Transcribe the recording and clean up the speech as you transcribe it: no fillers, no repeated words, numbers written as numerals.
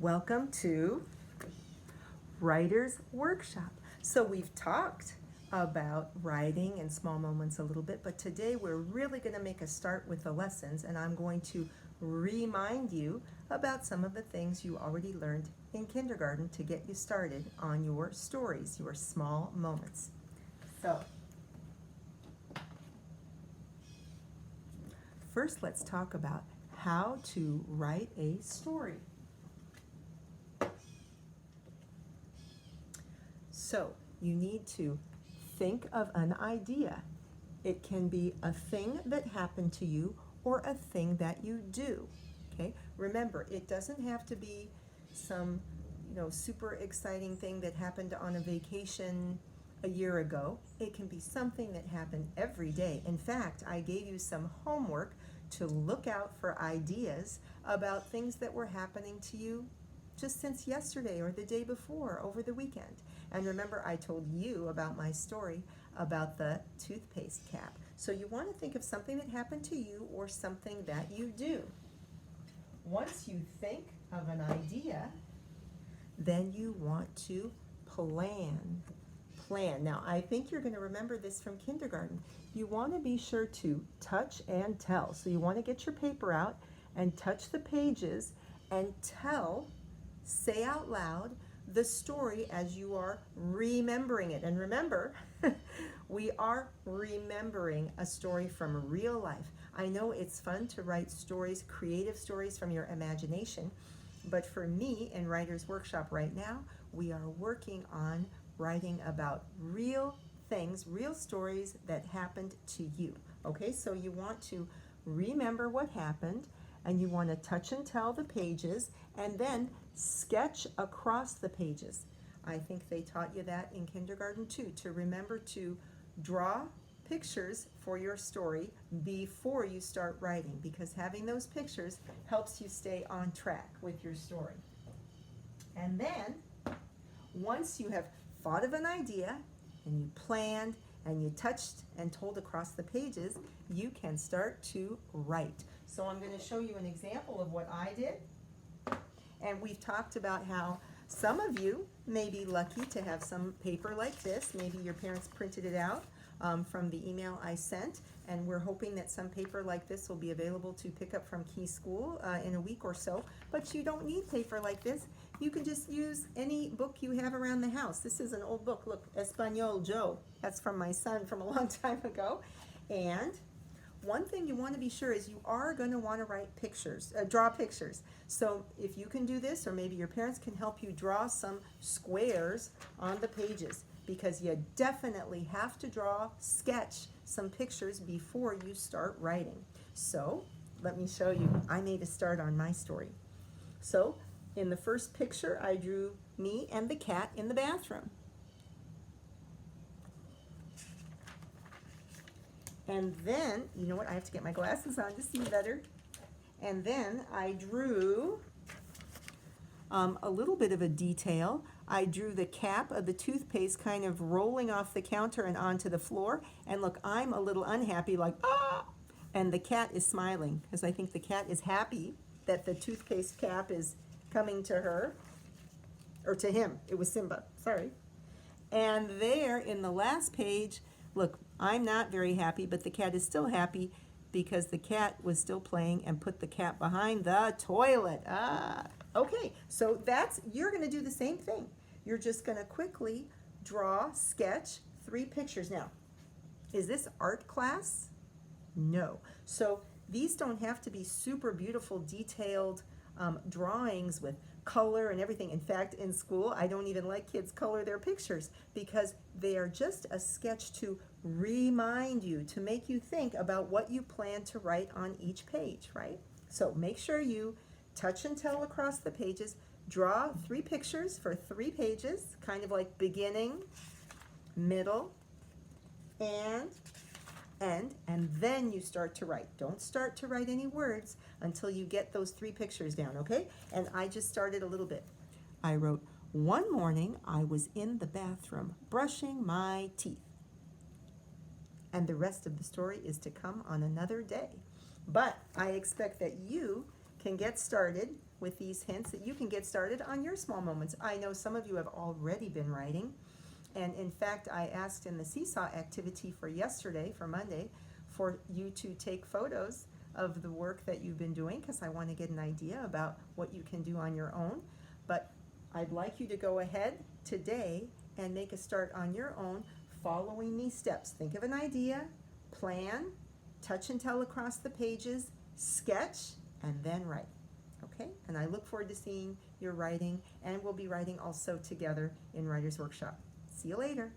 Welcome to Writer's Workshop. So we've talked about writing and small moments a little bit, but today we're really going to make a start with the lessons, and I'm going to remind you about some of the things you already learned in kindergarten to get you started on your stories, your small moments. So first, let's talk about how to write a story. So you need to think of an idea. It can be a thing that happened to you or a thing that you do. Okay? Remember, it doesn't have to be some, super exciting thing that happened on a vacation a year ago. It can be something that happened every day. In fact, I gave you some homework to look out for ideas about things that were happening to you just since yesterday or the day before, over the weekend. And remember, I told you about my story about the toothpaste cap. So you want to think of something that happened to you or something that you do. Once you think of an idea, then you want to plan. Now, I think you're going to remember this from kindergarten. You want to be sure to touch and tell. So you want to get your paper out and touch the pages and say out loud the story as you are remembering it. And remember, we are remembering a story from real life. I know it's fun to write stories, creative stories from your imagination, but for me in Writer's Workshop right now, we are working on writing about real things, real stories that happened to you. Okay, so you want to remember what happened, and you want to touch and tell the pages, and then sketch across the pages. I think they taught you that in kindergarten too, to remember to draw pictures for your story before you start writing, because having those pictures helps you stay on track with your story. And then, once you have thought of an idea, and you planned, and you touched and told across the pages, you can start to write. So I'm going to show you an example of what I did. And we've talked about how some of you may be lucky to have some paper like this. Maybe your parents printed it out from the email I sent. And we're hoping that some paper like this will be available to pick up from Key School in a week or so. But you don't need paper like this. You can just use any book you have around the house. This is an old book. Look, Espanol Joe. That's from my son from a long time ago. And one thing you want to be sure is you are going to want to write pictures, draw pictures. So if you can do this, or maybe your parents can help you draw some squares on the pages, because you definitely have to sketch some pictures before you start writing. So let me show you. I made a start on my story. So in the first picture, I drew me and the cat in the bathroom. And then, you know what, I have to get my glasses on to see better. And then I drew a little bit of a detail. I drew the cap of the toothpaste kind of rolling off the counter and onto the floor. And look, I'm a little unhappy, like, ah! And the cat is smiling, because I think the cat is happy that the toothpaste cap is coming to her, or to him. It was Simba, sorry. And there in the last page, look, I'm not very happy, but the cat is still happy because the cat was still playing and put the cat behind the toilet. Okay, so you're going to do the same thing. You're just going to quickly sketch 3 pictures. Now, is this art class? No. So these don't have to be super beautiful, detailed drawings with color and everything. In fact, in school, I don't even let kids color their pictures, because they are just a sketch to remind you, to make you think about what you plan to write on each page, right? So make sure you touch and tell across the pages. Draw 3 pictures for 3 pages, kind of like beginning, middle, and end, and then you start to write. Don't start to write any words until you get those 3 pictures down, okay? And I just started a little bit. I wrote, one morning I was in the bathroom brushing my teeth. And the rest of the story is to come on another day. But I expect that you can get started with these hints that you can get started on your small moments. I know some of you have already been writing, and in fact, I asked in the Seesaw activity for yesterday, for Monday, for you to take photos of the work that you've been doing, because I want to get an idea about what you can do on your own. But I'd like you to go ahead today and make a start on your own, following these steps. Think of an idea, plan, touch and tell across the pages, sketch, and then write. Okay? And I look forward to seeing your writing, and we'll be writing also together in Writer's Workshop. See you later.